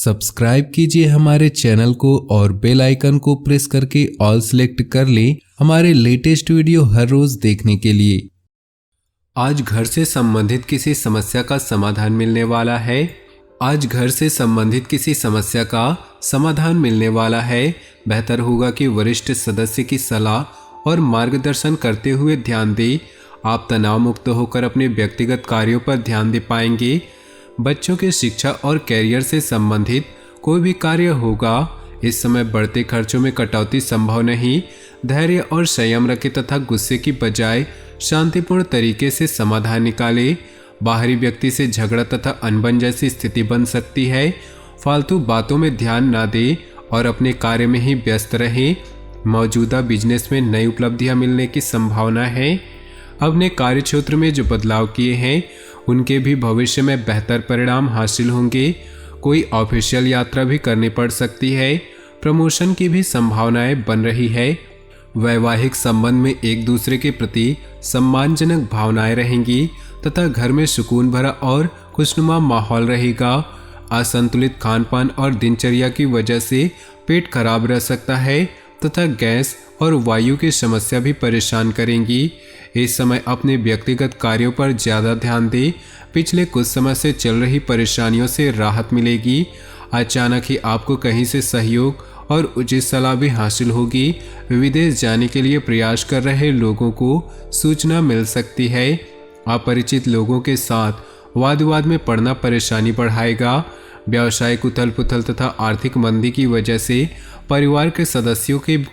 Subscribe कीजिए हमारे channel को और बेल आइकन को प्रेस करके ऑल सेलेक्ट कर लें हमारे लेटेस्ट वीडियो हर रोज देखने के लिए। आज घर से संबंधित किसी समस्या का समाधान मिलने वाला है। बेहतर होगा कि वरिष्ठ सदस्य की सलाह और मार्गदर्शन करते हुए ध्यान दें। आप तनाव मुक्त होकर अपने व्यक्तिगत कार्यों पर ध्यान दे पाएंगे। बच्चों के शिक्षा और कैरियर से संबंधित कोई भी कार्य होगा। इस समय बढ़ते खर्चों में कटौती संभव नहीं। धैर्य और संयम रखें तथा गुस्से की बजाय शांतिपूर्ण तरीके से समाधान निकालें। बाहरी व्यक्ति से झगड़ा तथा अनबन जैसी स्थिति बन सकती है। फालतू बातों में ध्यान न दें और अपने कार्य में ही व्यस्त रहें। मौजूदा बिजनेस में नई उपलब्धियां मिलने की संभावना है। अपने कार्य क्षेत्र में जो बदलाव किए हैं उनके भी भविष्य में बेहतर परिणाम हासिल होंगे। कोई ऑफिशियल यात्रा भी करनी पड़ सकती है। प्रमोशन की भी संभावनाएं बन रही है। वैवाहिक संबंध में एक दूसरे के प्रति सम्मानजनक भावनाएं रहेंगी तथा घर में सुकून भरा और खुशनुमा माहौल रहेगा। असंतुलित खानपान और दिनचर्या की वजह से पेट खराब रह सकता है तथा गैस और वायु की समस्या भी परेशान करेंगी। इस समय अपने व्यक्तिगत कार्यों पर ज़्यादा ध्यान दें। पिछले कुछ समय से चल रही परेशानियों से राहत मिलेगी। अचानक ही आपको कहीं से सहयोग और उचित सलाह भी हासिल होगी। विदेश जाने के लिए प्रयास कर रहे लोगों को सूचना मिल सकती है। अपरिचित लोगों के साथ वाद विवाद में पड़ना परेशानी बढ़ाएगा। व्यावसायिक उथल पुथल तथा आर्थिक मंदी की वजह से परिवार के सदस्यों के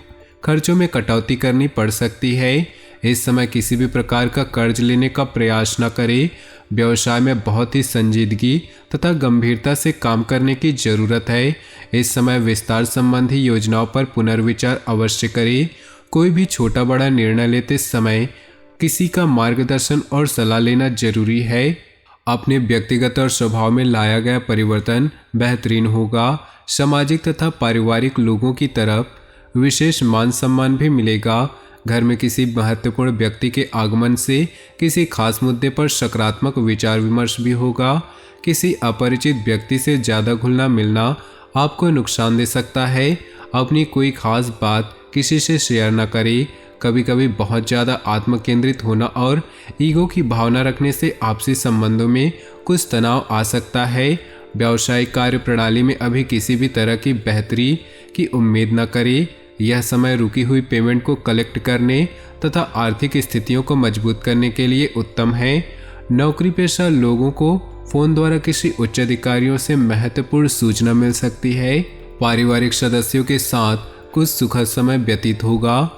खर्चों में कटौती करनी पड़ सकती है। इस समय किसी भी प्रकार का कर्ज लेने का प्रयास न करें। व्यवसाय में बहुत ही संजीदगी तथा गंभीरता से काम करने की जरूरत है। इस समय विस्तार संबंधी योजनाओं पर पुनर्विचार अवश्य करें। कोई भी छोटा बड़ा निर्णय लेते समय किसी का मार्गदर्शन और सलाह लेना जरूरी है। अपने व्यक्तिगत और स्वभाव में लाया गया परिवर्तन बेहतरीन होगा। सामाजिक तथा पारिवारिक लोगों की तरफ विशेष मान सम्मान भी मिलेगा। घर में किसी महत्वपूर्ण व्यक्ति के आगमन से किसी खास मुद्दे पर सकारात्मक विचार विमर्श भी होगा। किसी अपरिचित व्यक्ति से ज़्यादा घुलना मिलना आपको नुकसान दे सकता है। अपनी कोई खास बात किसी से शेयर न करें। कभी कभी बहुत ज़्यादा आत्मकेंद्रित होना और ईगो की भावना रखने से आपसी संबंधों में कुछ तनाव आ सकता है। व्यावसायिक कार्य प्रणाली में अभी किसी भी तरह की बेहतरी की उम्मीद न करें। यह समय रुकी हुई पेमेंट को कलेक्ट करने तथा आर्थिक स्थितियों को मजबूत करने के लिए उत्तम है। नौकरी पेशा लोगों को फोन द्वारा किसी उच्च अधिकारियों से महत्वपूर्ण सूचना मिल सकती है। पारिवारिक सदस्यों के साथ कुछ सुखद समय व्यतीत होगा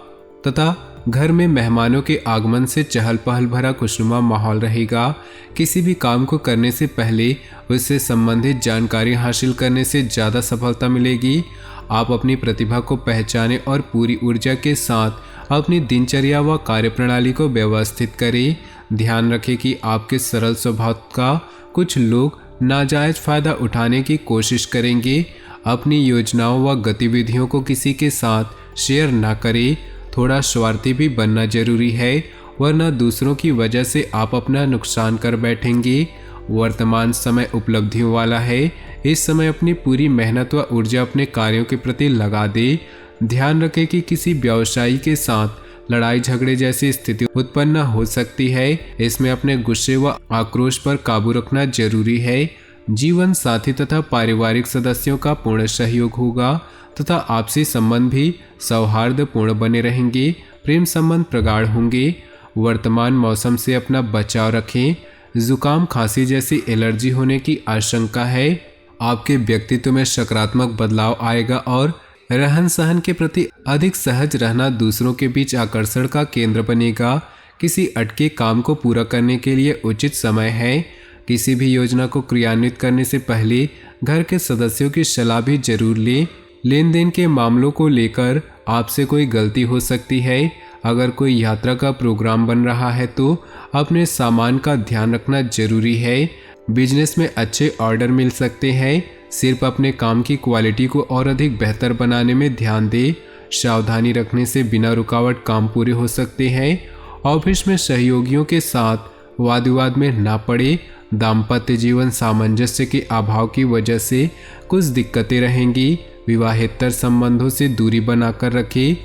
तथा घर में मेहमानों के आगमन से चहल पहल भरा खुशनुमा माहौल रहेगा। किसी भी काम को करने से पहले उससे संबंधित जानकारी हासिल करने से ज़्यादा सफलता मिलेगी। आप अपनी प्रतिभा को पहचानें और पूरी ऊर्जा के साथ अपनी दिनचर्या व कार्यप्रणाली को व्यवस्थित करें। ध्यान रखें कि आपके सरल स्वभाव का कुछ लोग नाजायज फायदा उठाने की कोशिश करेंगे। अपनी योजनाओं व गतिविधियों को किसी के साथ शेयर न करें। थोड़ा स्वार्थी भी बनना जरूरी है, वरना दूसरों की वजह से आप अपना नुकसान कर बैठेंगे। वर्तमान समय उपलब्धियों वाला है। इस समय अपनी पूरी मेहनत व ऊर्जा अपने कार्यों के प्रति लगा दे। ध्यान रखें कि किसी व्यवसायी के साथ लड़ाई झगड़े जैसी स्थिति उत्पन्न हो सकती है। इसमें अपने गुस्से व आक्रोश पर काबू रखना जरूरी है। जीवन साथी तथा पारिवारिक सदस्यों का पूर्ण सहयोग होगा तथा आपसी संबंध भी सौहार्दपूर्ण बने रहेंगे। प्रेम संबंध प्रगाढ़ होंगे। वर्तमान मौसम से अपना बचाव रखें। जुकाम खांसी जैसी एलर्जी होने की आशंका है। आपके व्यक्तित्व में सकारात्मक बदलाव आएगा और रहन सहन के प्रति अधिक सहज रहना दूसरों के बीच आकर्षण का केंद्र बनेगा। किसी अटके काम को पूरा करने के लिए उचित समय है। किसी भी योजना को क्रियान्वित करने से पहले घर के सदस्यों की सलाह भी जरूर लें। लेन देन के मामलों को लेकर आपसे कोई गलती हो सकती है। अगर कोई यात्रा का प्रोग्राम बन रहा है तो अपने सामान का ध्यान रखना जरूरी है। बिजनेस में अच्छे ऑर्डर मिल सकते हैं। सिर्फ अपने काम की क्वालिटी को और अधिक बेहतर बनाने में ध्यान दें। सावधानी रखने से बिना रुकावट काम पूरे हो सकते हैं। ऑफिस में सहयोगियों के साथ वाद विवाद में ना पड़े। दाम्पत्य जीवन सामंजस्य के अभाव की वजह से कुछ दिक्कतें रहेंगी। विवाहेतर संबंधों से दूरी बनाकर रखें।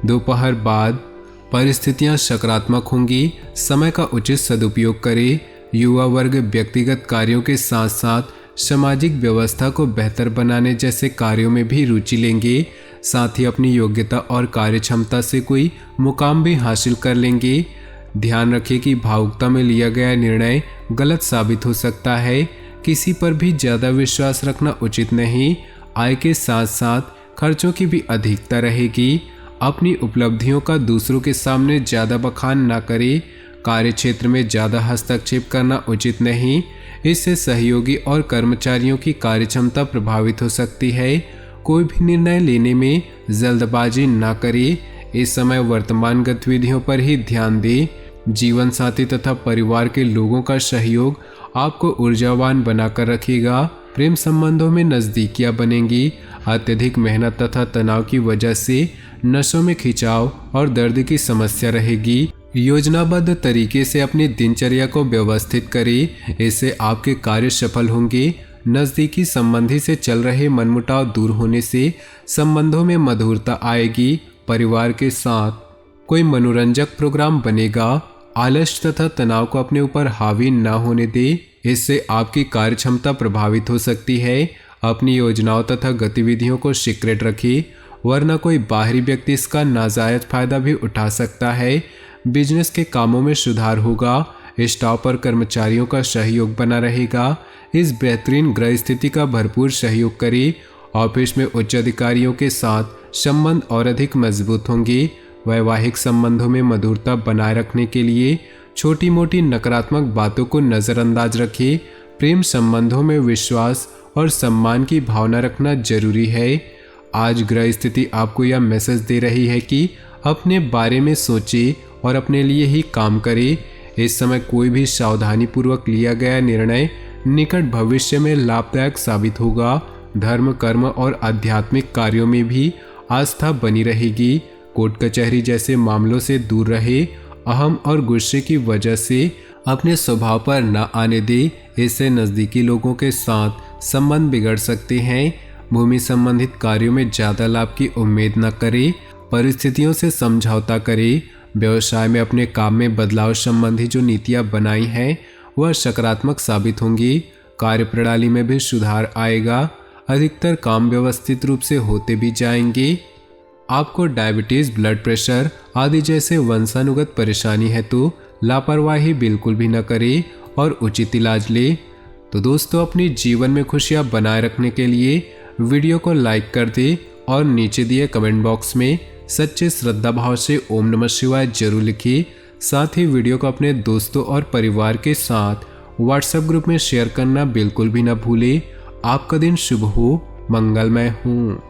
दोपहर बाद परिस्थितियां सकारात्मक होंगी। समय का उचित सदुपयोग करें। युवा वर्ग व्यक्तिगत कार्यों के साथ साथ सामाजिक व्यवस्था को बेहतर बनाने जैसे कार्यों में भी रुचि लेंगे। साथ ही अपनी योग्यता और कार्यक्षमता से कोई मुकाम भी हासिल कर लेंगे। ध्यान रखें कि भावुकता में लिया गया निर्णय गलत साबित हो सकता है। किसी पर भी ज़्यादा विश्वास रखना उचित नहीं। आय के साथ साथ खर्चों की भी अधिकता रहेगी। अपनी उपलब्धियों का दूसरों के सामने ज़्यादा बखान ना करें। कार्य क्षेत्र में ज़्यादा हस्तक्षेप करना उचित नहीं। इससे सहयोगी और कर्मचारियों की कार्यक्षमता प्रभावित हो सकती है। कोई भी निर्णय लेने में जल्दबाजी ना करें। इस समय वर्तमान गतिविधियों पर ही ध्यान दें। जीवन साथी तथा परिवार के लोगों का सहयोग आपको ऊर्जावान बनाकर रखेगा। प्रेम संबंधों में नज़दीकियां बनेंगी। अत्यधिक मेहनत तथा तनाव की वजह से नसों में खिंचाव और दर्द की समस्या रहेगी। योजनाबद्ध तरीके से अपनी दिनचर्या को व्यवस्थित करें। इससे आपके कार्य सफल होंगे। नज़दीकी संबंधी से चल रहे मनमुटाव दूर होने से संबंधों में मधुरता आएगी। परिवार के साथ कोई मनोरंजक प्रोग्राम बनेगा। आलस्य तथा तनाव को अपने ऊपर हावी न होने दे। इससे आपकी कार्यक्षमता प्रभावित हो सकती है। अपनी योजनाओं तथा गतिविधियों को सीक्रेट रखिए, वरना कोई बाहरी व्यक्ति इसका नाजायज फायदा भी उठा सकता है। बिजनेस के कामों में सुधार होगा। स्टाफ और कर्मचारियों का सहयोग बना रहेगा। इस बेहतरीन ग्रह स्थिति का भरपूर सहयोग करें। ऑफिस में उच्च अधिकारियों के साथ संबंध और अधिक मजबूत होंगे। वैवाहिक संबंधों में मधुरता बनाए रखने के लिए छोटी मोटी नकारात्मक बातों को नज़रअंदाज रखें। प्रेम संबंधों में विश्वास और सम्मान की भावना रखना जरूरी है। आज ग्रह स्थिति आपको यह मैसेज दे रही है कि अपने बारे में सोचें और अपने लिए ही काम करें। इस समय कोई भी सावधानी पूर्वक लिया गया निर्णय निकट भविष्य में लाभदायक साबित होगा। धर्म, कर्म और आध्यात्मिक कार्यों में भी आस्था बनी रहेगी। कोर्ट कचहरी जैसे मामलों से दूर रहे। अहम और गुस्से की वजह से अपने स्वभाव पर न आने दे। इससे नज़दीकी लोगों के साथ संबंध बिगड़ सकते हैं। भूमि संबंधित कार्यों में ज़्यादा लाभ की उम्मीद न करें। परिस्थितियों से समझौता करें। व्यवसाय में अपने काम में बदलाव संबंधी जो नीतियाँ बनाई हैं वह सकारात्मक साबित होंगी। कार्य प्रणाली में भी सुधार आएगा। अधिकतर काम व्यवस्थित रूप से होते भी जाएंगे। आपको डायबिटीज़, ब्लड प्रेशर आदि जैसे वंशानुगत परेशानी है तो लापरवाही बिल्कुल भी न करें और उचित इलाज ले। तो दोस्तों, अपने जीवन में खुशियाँ बनाए रखने के लिए वीडियो को लाइक कर दे और नीचे दिए कमेंट बॉक्स में सच्चे श्रद्धा भाव से ओम नमः शिवाय जरूर लिखिए। साथ ही वीडियो को अपने दोस्तों और परिवार के साथ व्हाट्सएप ग्रुप में शेयर करना बिल्कुल भी न भूलें। आपका दिन शुभ हो, मंगलमय हो।